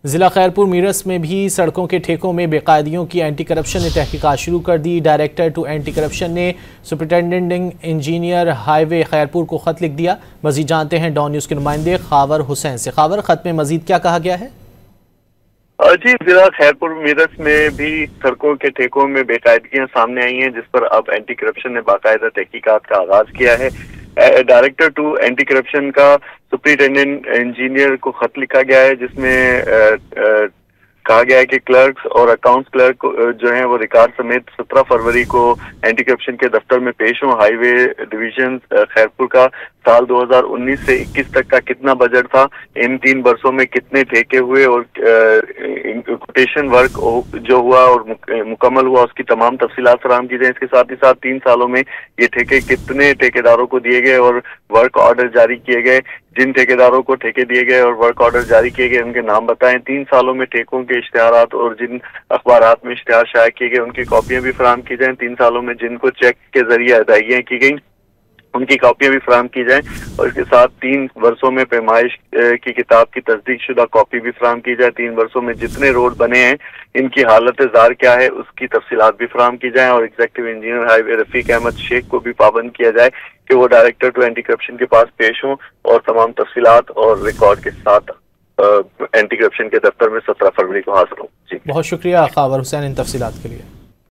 जिला खैरपुर मीरस में भी सड़कों के ठेकों में बेकायदियों की एंटी करप्शन ने तहकीकात शुरू कर दी। डायरेक्टर टू एंटी करप्शन ने सुपरिटेंडेंटिंग इंजीनियर हाईवे खैरपुर को खत लिख दिया। मजीद जानते हैं डॉन न्यूज़ के नुमाइंदे खावर हुसैन से। खावर, खत में मजीद क्या कहा गया है? जी, जिला खैरपुर मीरस में भी सड़कों के ठेकों में बेकायदगियां सामने आई हैं, जिस पर अब एंटी करप्शन ने बाकायदा तहकीकात का आगाज किया है। डायरेक्टर टू एंटी करप्शन का सुपरिटेंडेंट इंजीनियर को खत लिखा गया है, जिसमें कहा गया है कि क्लर्क्स और अकाउंट्स क्लर्क जो हैं वो रिकॉर्ड समेत 17 फरवरी को एंटी करप्शन के दफ्तर में पेश हों। हाईवे डिवीजन खैरपुर का साल 2019 से 21 तक का कितना बजट था, इन 3 वर्षों में कितने ठेके हुए और कोटेशन वर्क जो हुआ और मुकम्मल हुआ, उसकी तमाम तफसीलात फराहम की जाए। इसके साथ ही साथ 3 सालों में ये ठेके कितने ठेकेदारों को दिए गए और वर्क ऑर्डर जारी किए गए, जिन ठेकेदारों को ठेके दिए गए और वर्क ऑर्डर जारी किए गए उनके नाम बताएं। 3 सालों में ठेकों के इश्तिहारात और जिन अखबारात में इश्तिहार शाया किए गए उनकी कॉपियां भी फराहम की जाएं। 3 सालों में जिनको चेक के जरिए अदायगियां की गई उनकी कॉपियां भी फराहम की जाएं और इसके साथ 3 वर्षों में पैमाइश की किताब की तस्दीक शुदा कॉपी भी फराहम की जाए। 3 वर्षों में जितने रोड बने हैं इनकी हालत ज़ार क्या है उसकी तफसीलात भी फराहम की जाए और executive engineer highway Rafiq Ahmed Sheikh को भी पाबंद किया जाए कि वो डायरेक्टर टू एंटी करप्शन के पास पेश हों और तमाम तफसीलात और रिकॉर्ड के साथ एंटी करप्शन के दफ्तर में 17 फरवरी को हाजिर हों। जी, बहुत शुक्रिया खावर हुसैन इन तफसीलात के लिए।